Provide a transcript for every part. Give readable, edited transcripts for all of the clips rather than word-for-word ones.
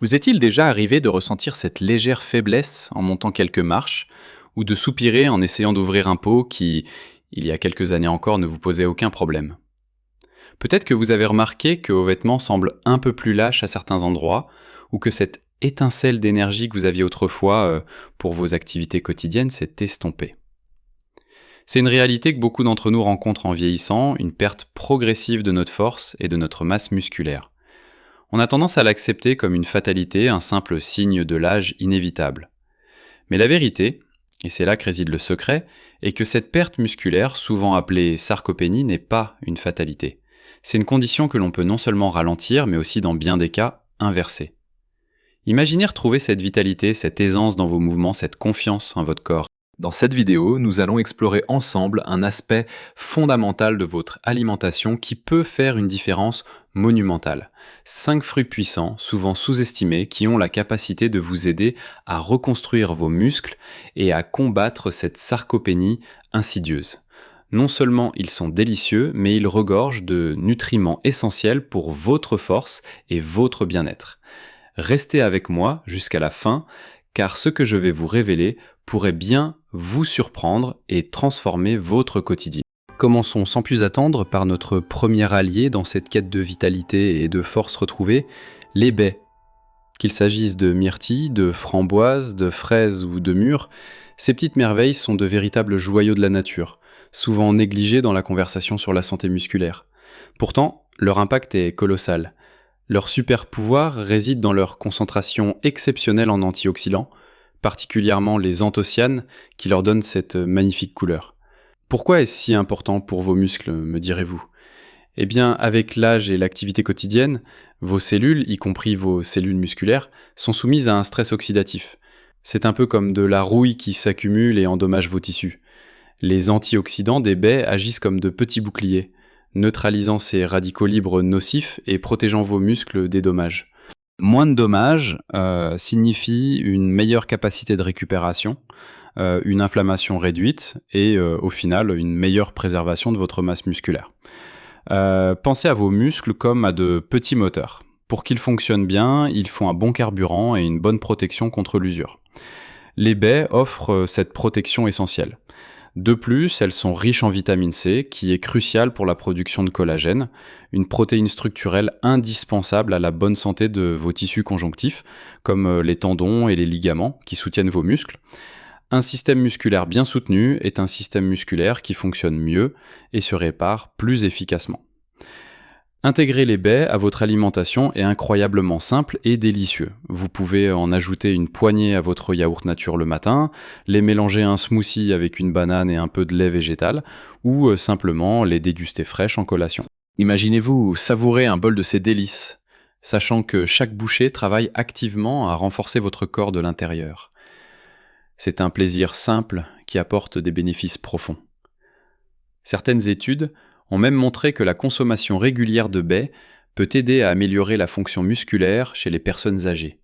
Vous est-il déjà arrivé de ressentir cette légère faiblesse en montant quelques marches, ou de soupirer en essayant d'ouvrir un pot qui, il y a quelques années encore, ne vous posait aucun problème? Peut-être que vous avez remarqué que vos vêtements semblent un peu plus lâches à certains endroits, ou que cette étincelle d'énergie que vous aviez autrefois pour vos activités quotidiennes s'est estompée. C'est une réalité que beaucoup d'entre nous rencontrent en vieillissant, une perte progressive de notre force et de notre masse musculaire. On a tendance à l'accepter comme une fatalité, un simple signe de l'âge inévitable. Mais la vérité, et c'est là que réside le secret, est que cette perte musculaire, souvent appelée sarcopénie, n'est pas une fatalité. C'est une condition que l'on peut non seulement ralentir, mais aussi dans bien des cas, inverser. Imaginez retrouver cette vitalité, cette aisance dans vos mouvements, cette confiance en votre corps. Dans cette vidéo, nous allons explorer ensemble un aspect fondamental de votre alimentation qui peut faire une différence monumentale. 5 fruits puissants, souvent sous-estimés, qui ont la capacité de vous aider à reconstruire vos muscles et à combattre cette sarcopénie insidieuse. Non seulement ils sont délicieux, mais ils regorgent de nutriments essentiels pour votre force et votre bien-être. Restez avec moi jusqu'à la fin, car ce que je vais vous révéler pourrait bien vous surprendre et transformer votre quotidien. Commençons sans plus attendre par notre premier allié dans cette quête de vitalité et de force retrouvée, les baies. Qu'il s'agisse de myrtilles, de framboises, de fraises ou de mûres, ces petites merveilles sont de véritables joyaux de la nature, souvent négligés dans la conversation sur la santé musculaire. Pourtant, leur impact est colossal. Leur super pouvoir réside dans leur concentration exceptionnelle en antioxydants, particulièrement les anthocyanes qui leur donnent cette magnifique couleur. Pourquoi est-ce si important pour vos muscles, me direz-vous? Eh bien, avec l'âge et l'activité quotidienne, vos cellules, y compris vos cellules musculaires, sont soumises à un stress oxydatif. C'est un peu comme de la rouille qui s'accumule et endommage vos tissus. Les antioxydants des baies agissent comme de petits boucliers, neutralisant ces radicaux libres nocifs et protégeant vos muscles des dommages. Moins de dommages signifie une meilleure capacité de récupération, une inflammation réduite et au final une meilleure préservation de votre masse musculaire. Pensez à vos muscles comme à de petits moteurs. Pour qu'ils fonctionnent bien, ils font un bon carburant et une bonne protection contre l'usure. Les baies offrent cette protection essentielle. De plus, elles sont riches en vitamine C, qui est cruciale pour la production de collagène, une protéine structurelle indispensable à la bonne santé de vos tissus conjonctifs, comme les tendons et les ligaments qui soutiennent vos muscles. Un système musculaire bien soutenu est un système musculaire qui fonctionne mieux et se répare plus efficacement. Intégrer les baies à votre alimentation est incroyablement simple et délicieux. Vous pouvez en ajouter une poignée à votre yaourt nature le matin, les mélanger à un smoothie avec une banane et un peu de lait végétal, ou simplement les déguster fraîches en collation. Imaginez-vous savourer un bol de ces délices, sachant que chaque bouchée travaille activement à renforcer votre corps de l'intérieur. C'est un plaisir simple qui apporte des bénéfices profonds. Certaines études ont même montré que la consommation régulière de baies peut aider à améliorer la fonction musculaire chez les personnes âgées,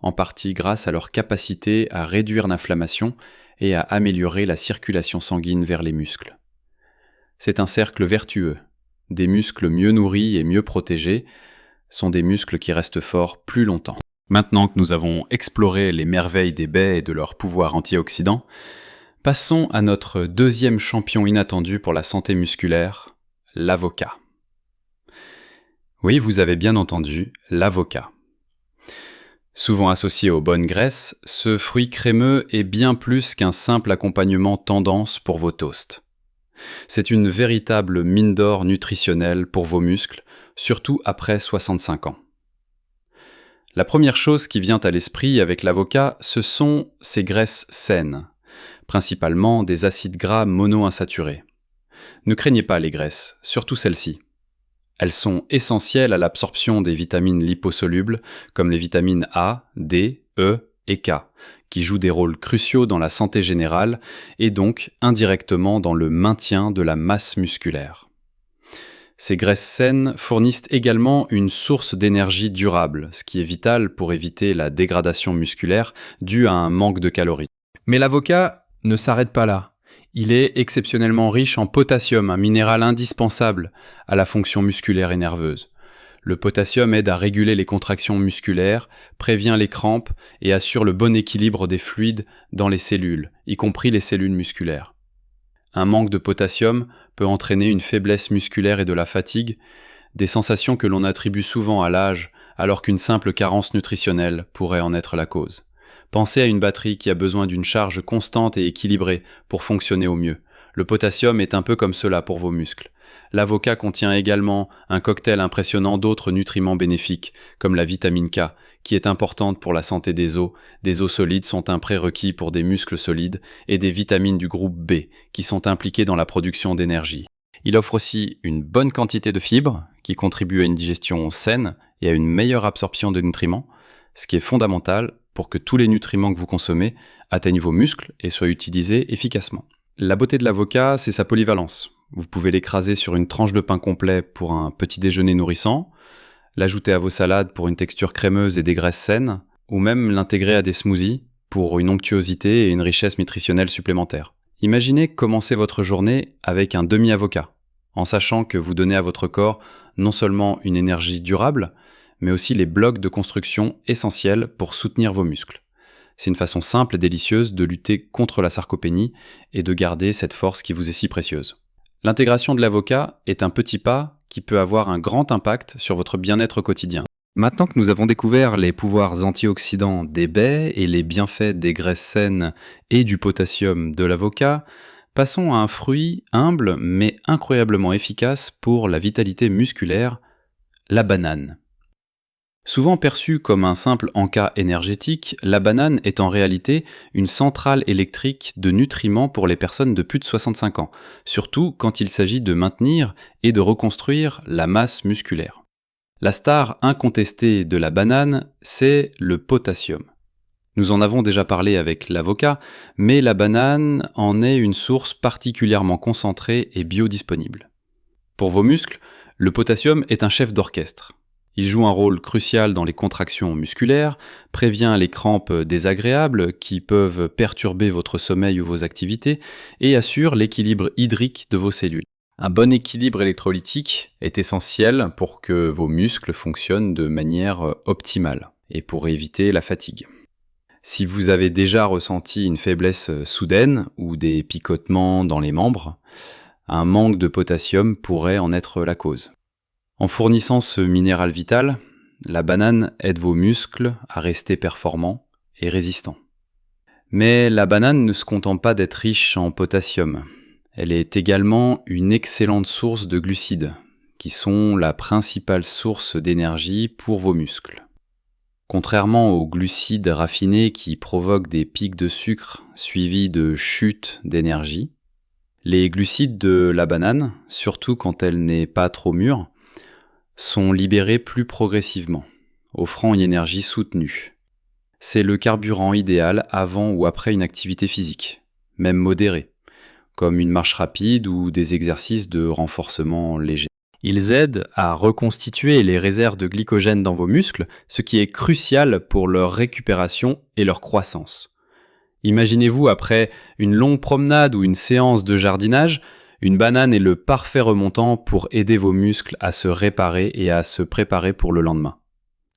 en partie grâce à leur capacité à réduire l'inflammation et à améliorer la circulation sanguine vers les muscles. C'est un cercle vertueux. Des muscles mieux nourris et mieux protégés sont des muscles qui restent forts plus longtemps. Maintenant que nous avons exploré les merveilles des baies et de leur pouvoir antioxydant, passons à notre deuxième champion inattendu pour la santé musculaire, l'avocat. Oui, vous avez bien entendu, l'avocat. Souvent associé aux bonnes graisses, ce fruit crémeux est bien plus qu'un simple accompagnement tendance pour vos toasts. C'est une véritable mine d'or nutritionnelle pour vos muscles, surtout après 65 ans. La première chose qui vient à l'esprit avec l'avocat, ce sont ses graisses saines, principalement des acides gras monoinsaturés. Ne craignez pas les graisses, surtout celles-ci. Elles sont essentielles à l'absorption des vitamines liposolubles, comme les vitamines A, D, E et K, qui jouent des rôles cruciaux dans la santé générale et donc indirectement dans le maintien de la masse musculaire. Ces graisses saines fournissent également une source d'énergie durable, ce qui est vital pour éviter la dégradation musculaire due à un manque de calories. Mais l'avocat ne s'arrête pas là. Il est exceptionnellement riche en potassium, un minéral indispensable à la fonction musculaire et nerveuse. Le potassium aide à réguler les contractions musculaires, prévient les crampes et assure le bon équilibre des fluides dans les cellules, y compris les cellules musculaires. Un manque de potassium peut entraîner une faiblesse musculaire et de la fatigue, des sensations que l'on attribue souvent à l'âge, alors qu'une simple carence nutritionnelle pourrait en être la cause. Pensez à une batterie qui a besoin d'une charge constante et équilibrée pour fonctionner au mieux. Le potassium est un peu comme cela pour vos muscles. L'avocat contient également un cocktail impressionnant d'autres nutriments bénéfiques, comme la vitamine K, qui est importante pour la santé des os. Des os solides sont un prérequis pour des muscles solides, et des vitamines du groupe B, qui sont impliquées dans la production d'énergie. Il offre aussi une bonne quantité de fibres, qui contribuent à une digestion saine et à une meilleure absorption de nutriments, ce qui est fondamental pour que tous les nutriments que vous consommez atteignent vos muscles et soient utilisés efficacement. La beauté de l'avocat, c'est sa polyvalence. Vous pouvez l'écraser sur une tranche de pain complet pour un petit déjeuner nourrissant, l'ajouter à vos salades pour une texture crémeuse et des graisses saines, ou même l'intégrer à des smoothies pour une onctuosité et une richesse nutritionnelle supplémentaires. Imaginez commencer votre journée avec un demi-avocat, en sachant que vous donnez à votre corps non seulement une énergie durable, mais aussi les blocs de construction essentiels pour soutenir vos muscles. C'est une façon simple et délicieuse de lutter contre la sarcopénie et de garder cette force qui vous est si précieuse. L'intégration de l'avocat est un petit pas qui peut avoir un grand impact sur votre bien-être quotidien. Maintenant que nous avons découvert les pouvoirs antioxydants des baies et les bienfaits des graisses saines et du potassium de l'avocat, passons à un fruit humble mais incroyablement efficace pour la vitalité musculaire, la banane. Souvent perçue comme un simple encas énergétique, la banane est en réalité une centrale électrique de nutriments pour les personnes de plus de 65 ans, surtout quand il s'agit de maintenir et de reconstruire la masse musculaire. La star incontestée de la banane, c'est le potassium. Nous en avons déjà parlé avec l'avocat, mais la banane en est une source particulièrement concentrée et biodisponible. Pour vos muscles, le potassium est un chef d'orchestre. Il joue un rôle crucial dans les contractions musculaires, prévient les crampes désagréables qui peuvent perturber votre sommeil ou vos activités et assure l'équilibre hydrique de vos cellules. Un bon équilibre électrolytique est essentiel pour que vos muscles fonctionnent de manière optimale et pour éviter la fatigue. Si vous avez déjà ressenti une faiblesse soudaine ou des picotements dans les membres, un manque de potassium pourrait en être la cause. En fournissant ce minéral vital, la banane aide vos muscles à rester performants et résistants. Mais la banane ne se contente pas d'être riche en potassium. Elle est également une excellente source de glucides, qui sont la principale source d'énergie pour vos muscles. Contrairement aux glucides raffinés qui provoquent des pics de sucre suivis de chutes d'énergie, les glucides de la banane, surtout quand elle n'est pas trop mûre, sont libérés plus progressivement, offrant une énergie soutenue. C'est le carburant idéal avant ou après une activité physique, même modérée, comme une marche rapide ou des exercices de renforcement léger. Ils aident à reconstituer les réserves de glycogène dans vos muscles, ce qui est crucial pour leur récupération et leur croissance. Imaginez-vous après une longue promenade ou une séance de jardinage, une banane est le parfait remontant pour aider vos muscles à se réparer et à se préparer pour le lendemain.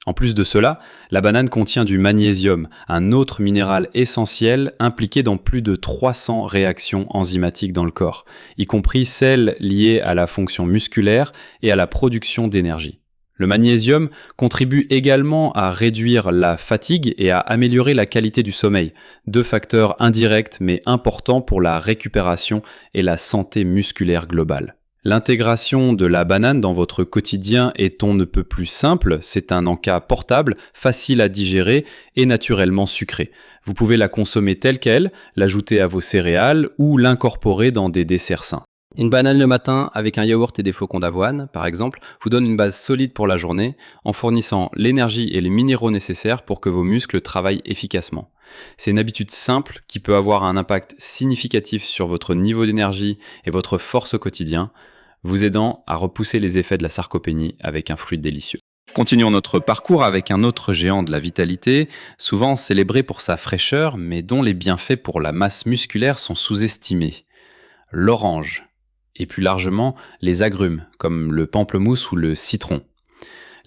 En plus de cela, la banane contient du magnésium, un autre minéral essentiel impliqué dans plus de 300 réactions enzymatiques dans le corps, y compris celles liées à la fonction musculaire et à la production d'énergie. Le magnésium contribue également à réduire la fatigue et à améliorer la qualité du sommeil, deux facteurs indirects mais importants pour la récupération et la santé musculaire globale. L'intégration de la banane dans votre quotidien est on ne peut plus simple, c'est un encas portable, facile à digérer et naturellement sucré. Vous pouvez la consommer telle qu'elle, l'ajouter à vos céréales ou l'incorporer dans des desserts sains. Une banane le matin avec un yaourt et des flocons d'avoine, par exemple, vous donne une base solide pour la journée en fournissant l'énergie et les minéraux nécessaires pour que vos muscles travaillent efficacement. C'est une habitude simple qui peut avoir un impact significatif sur votre niveau d'énergie et votre force au quotidien, vous aidant à repousser les effets de la sarcopénie avec un fruit délicieux. Continuons notre parcours avec un autre géant de la vitalité, souvent célébré pour sa fraîcheur, mais dont les bienfaits pour la masse musculaire sont sous-estimés. L'orange. Et plus largement les agrumes, comme le pamplemousse ou le citron.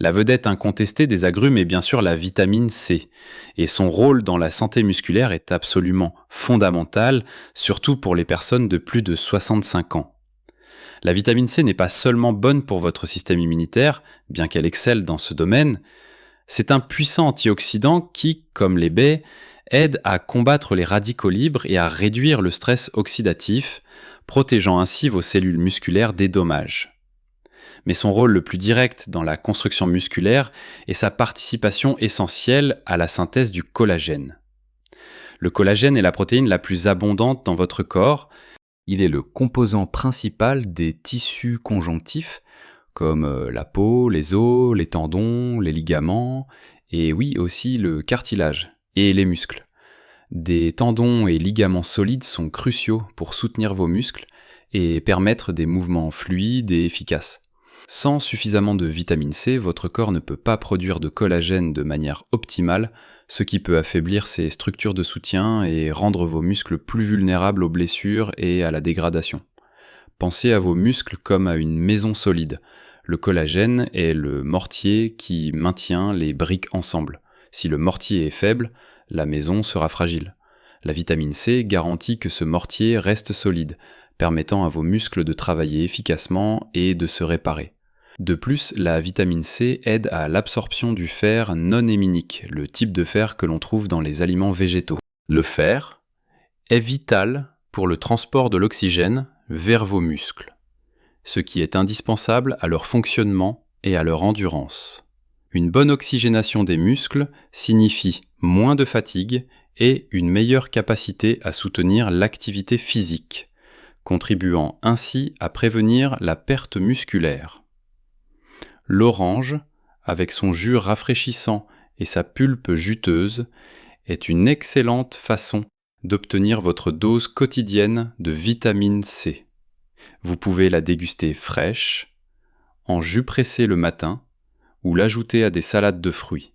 La vedette incontestée des agrumes est bien sûr la vitamine C, et son rôle dans la santé musculaire est absolument fondamental, surtout pour les personnes de plus de 65 ans. La vitamine C n'est pas seulement bonne pour votre système immunitaire, bien qu'elle excelle dans ce domaine, c'est un puissant antioxydant qui, comme les baies, aide à combattre les radicaux libres et à réduire le stress oxydatif, protégeant ainsi vos cellules musculaires des dommages. Mais son rôle le plus direct dans la construction musculaire est sa participation essentielle à la synthèse du collagène. Le collagène est la protéine la plus abondante dans votre corps. Il est le composant principal des tissus conjonctifs, comme la peau, les os, les tendons, les ligaments, et oui aussi le cartilage et les muscles. Des tendons et ligaments solides sont cruciaux pour soutenir vos muscles et permettre des mouvements fluides et efficaces. Sans suffisamment de vitamine C, votre corps ne peut pas produire de collagène de manière optimale, ce qui peut affaiblir ses structures de soutien et rendre vos muscles plus vulnérables aux blessures et à la dégradation. Pensez à vos muscles comme à une maison solide. Le collagène est le mortier qui maintient les briques ensemble. Si le mortier est faible, la maison sera fragile. La vitamine C garantit que ce mortier reste solide, permettant à vos muscles de travailler efficacement et de se réparer. De plus, la vitamine C aide à l'absorption du fer non héminique, le type de fer que l'on trouve dans les aliments végétaux. Le fer est vital pour le transport de l'oxygène vers vos muscles, ce qui est indispensable à leur fonctionnement et à leur endurance. Une bonne oxygénation des muscles signifie moins de fatigue et une meilleure capacité à soutenir l'activité physique, contribuant ainsi à prévenir la perte musculaire. L'orange, avec son jus rafraîchissant et sa pulpe juteuse, est une excellente façon d'obtenir votre dose quotidienne de vitamine C. Vous pouvez la déguster fraîche, en jus pressé le matin, ou l'ajouter à des salades de fruits.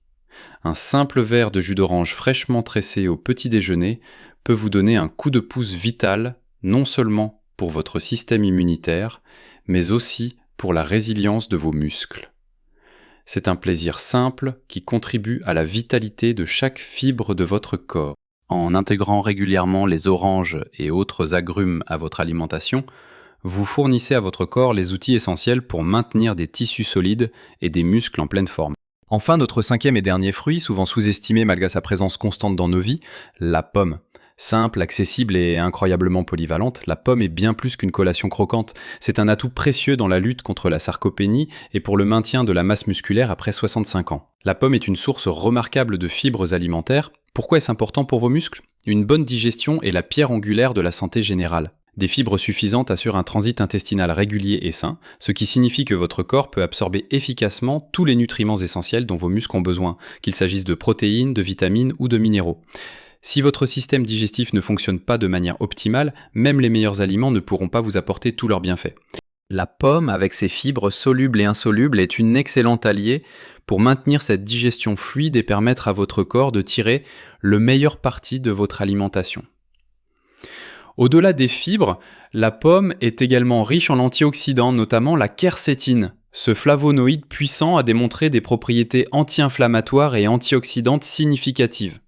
Un simple verre de jus d'orange fraîchement tressé au petit déjeuner peut vous donner un coup de pouce vital, non seulement pour votre système immunitaire, mais aussi pour la résilience de vos muscles. C'est un plaisir simple qui contribue à la vitalité de chaque fibre de votre corps. En intégrant régulièrement les oranges et autres agrumes à votre alimentation, vous fournissez à votre corps les outils essentiels pour maintenir des tissus solides et des muscles en pleine forme. Enfin, notre cinquième et dernier fruit, souvent sous-estimé malgré sa présence constante dans nos vies, la pomme. Simple, accessible et incroyablement polyvalente, la pomme est bien plus qu'une collation croquante. C'est un atout précieux dans la lutte contre la sarcopénie et pour le maintien de la masse musculaire après 65 ans. La pomme est une source remarquable de fibres alimentaires. Pourquoi est-ce important pour vos muscles ? Une bonne digestion est la pierre angulaire de la santé générale. Des fibres suffisantes assurent un transit intestinal régulier et sain, ce qui signifie que votre corps peut absorber efficacement tous les nutriments essentiels dont vos muscles ont besoin, qu'il s'agisse de protéines, de vitamines ou de minéraux. Si votre système digestif ne fonctionne pas de manière optimale, même les meilleurs aliments ne pourront pas vous apporter tous leurs bienfaits. La pomme, avec ses fibres solubles et insolubles, est une excellente alliée pour maintenir cette digestion fluide et permettre à votre corps de tirer le meilleur parti de votre alimentation. Au-delà des fibres, la pomme est également riche en antioxydants, notamment la quercétine. Ce flavonoïde puissant a démontré des propriétés anti-inflammatoires et antioxydantes significatives.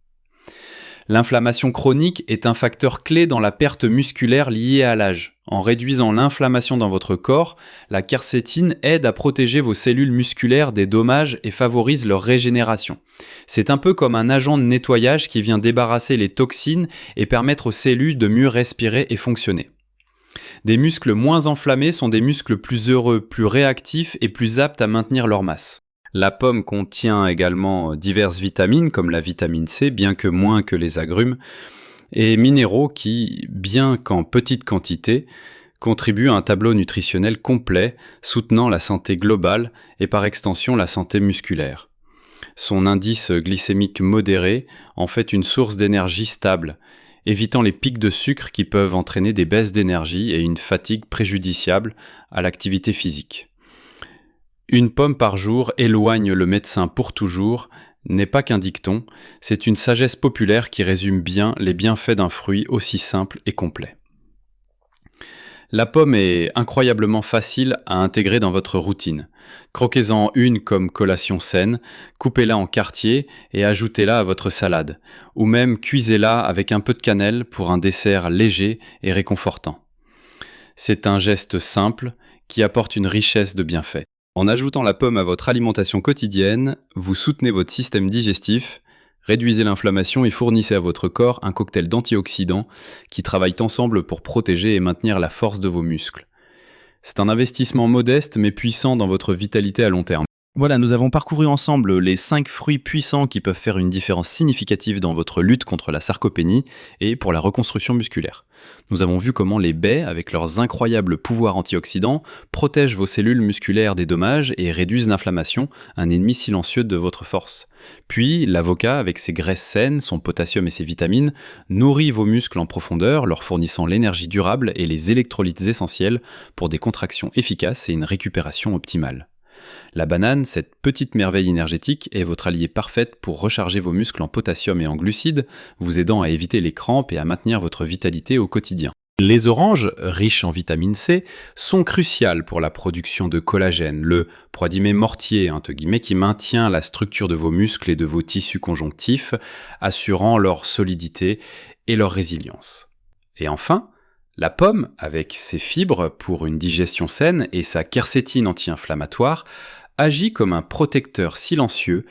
L'inflammation chronique est un facteur clé dans la perte musculaire liée à l'âge. En réduisant l'inflammation dans votre corps, la quercétine aide à protéger vos cellules musculaires des dommages et favorise leur régénération. C'est un peu comme un agent de nettoyage qui vient débarrasser les toxines et permettre aux cellules de mieux respirer et fonctionner. Des muscles moins enflammés sont des muscles plus heureux, plus réactifs et plus aptes à maintenir leur masse. La pomme contient également diverses vitamines comme la vitamine C, bien que moins que les agrumes, et minéraux qui, bien qu'en petite quantité, contribuent à un tableau nutritionnel complet, soutenant la santé globale et par extension la santé musculaire. Son indice glycémique modéré en fait une source d'énergie stable, évitant les pics de sucre qui peuvent entraîner des baisses d'énergie et une fatigue préjudiciable à l'activité physique. Une pomme par jour éloigne le médecin pour toujours n'est pas qu'un dicton, c'est une sagesse populaire qui résume bien les bienfaits d'un fruit aussi simple et complet. La pomme est incroyablement facile à intégrer dans votre routine. Croquez-en une comme collation saine, coupez-la en quartiers et ajoutez-la à votre salade, ou même cuisez-la avec un peu de cannelle pour un dessert léger et réconfortant. C'est un geste simple qui apporte une richesse de bienfaits. En ajoutant la pomme à votre alimentation quotidienne, vous soutenez votre système digestif, réduisez l'inflammation et fournissez à votre corps un cocktail d'antioxydants qui travaillent ensemble pour protéger et maintenir la force de vos muscles. C'est un investissement modeste mais puissant dans votre vitalité à long terme. Voilà, nous avons parcouru ensemble les 5 fruits puissants qui peuvent faire une différence significative dans votre lutte contre la sarcopénie et pour la reconstruction musculaire. Nous avons vu comment les baies, avec leurs incroyables pouvoirs antioxydants, protègent vos cellules musculaires des dommages et réduisent l'inflammation, un ennemi silencieux de votre force. Puis, l'avocat, avec ses graisses saines, son potassium et ses vitamines, nourrit vos muscles en profondeur, leur fournissant l'énergie durable et les électrolytes essentiels pour des contractions efficaces et une récupération optimale. La banane, cette petite merveille énergétique, est votre allié parfaite pour recharger vos muscles en potassium et en glucides, vous aidant à éviter les crampes et à maintenir votre vitalité au quotidien. Les oranges, riches en vitamine C, sont cruciales pour la production de collagène, le mortier entre guillemets, qui maintient la structure de vos muscles et de vos tissus conjonctifs, assurant leur solidité et leur résilience. Et enfin, la pomme, avec ses fibres pour une digestion saine et sa quercétine anti-inflammatoire, agit comme un protecteur silencieux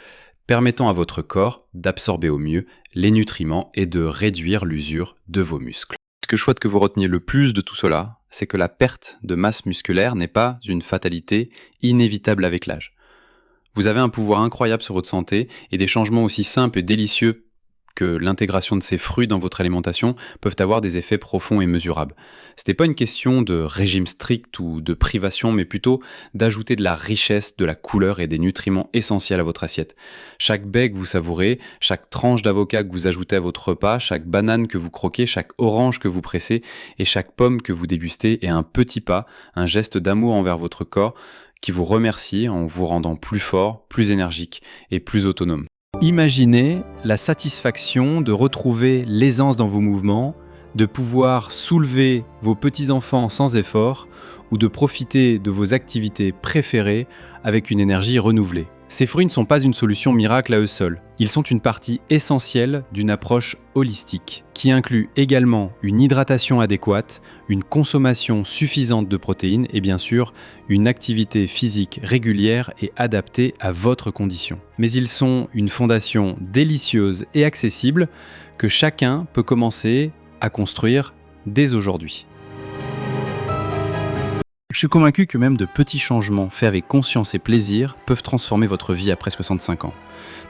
permettant à votre corps d'absorber au mieux les nutriments et de réduire l'usure de vos muscles. Ce que je souhaite que vous reteniez le plus de tout cela, c'est que la perte de masse musculaire n'est pas une fatalité inévitable avec l'âge. Vous avez un pouvoir incroyable sur votre santé et des changements aussi simples et délicieux que l'intégration de ces fruits dans votre alimentation peuvent avoir des effets profonds et mesurables. C'était pas une question de régime strict ou de privation, mais plutôt d'ajouter de la richesse, de la couleur et des nutriments essentiels à votre assiette. Chaque baie que vous savourez, chaque tranche d'avocat que vous ajoutez à votre repas, chaque banane que vous croquez, chaque orange que vous pressez et chaque pomme que vous dégustez est un petit pas, un geste d'amour envers votre corps qui vous remercie en vous rendant plus fort, plus énergique et plus autonome. Imaginez la satisfaction de retrouver l'aisance dans vos mouvements, de pouvoir soulever vos petits-enfants sans effort ou de profiter de vos activités préférées avec une énergie renouvelée. Ces fruits ne sont pas une solution miracle à eux seuls. Ils sont une partie essentielle d'une approche holistique qui inclut également une hydratation adéquate, une consommation suffisante de protéines et bien sûr une activité physique régulière et adaptée à votre condition. Mais ils sont une fondation délicieuse et accessible que chacun peut commencer à construire dès aujourd'hui. Je suis convaincu que même de petits changements faits avec conscience et plaisir peuvent transformer votre vie après 65 ans.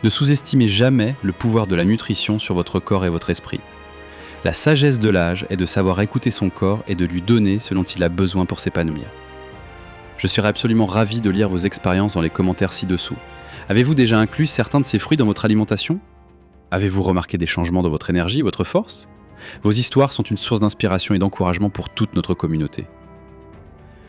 Ne sous-estimez jamais le pouvoir de la nutrition sur votre corps et votre esprit. La sagesse de l'âge est de savoir écouter son corps et de lui donner ce dont il a besoin pour s'épanouir. Je serais absolument ravi de lire vos expériences dans les commentaires ci-dessous. Avez-vous déjà inclus certains de ces fruits dans votre alimentation ? Avez-vous remarqué des changements dans votre énergie, votre force ? Vos histoires sont une source d'inspiration et d'encouragement pour toute notre communauté.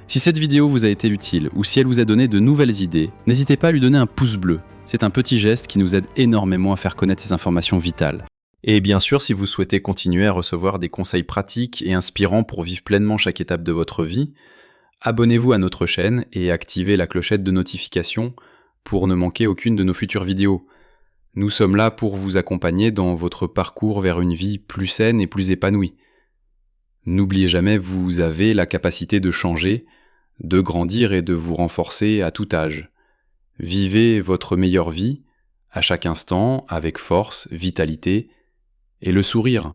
Si cette vidéo vous a été utile ou si elle vous a donné de nouvelles idées, n'hésitez pas à lui donner un pouce bleu. C'est un petit geste qui nous aide énormément à faire connaître ces informations vitales. Et bien sûr, si vous souhaitez continuer à recevoir des conseils pratiques et inspirants pour vivre pleinement chaque étape de votre vie, abonnez-vous à notre chaîne et activez la clochette de notification pour ne manquer aucune de nos futures vidéos. Nous sommes là pour vous accompagner dans votre parcours vers une vie plus saine et plus épanouie. N'oubliez jamais, vous avez la capacité de changer, de grandir et de vous renforcer à tout âge. Vivez votre meilleure vie, à chaque instant, avec force, vitalité et le sourire.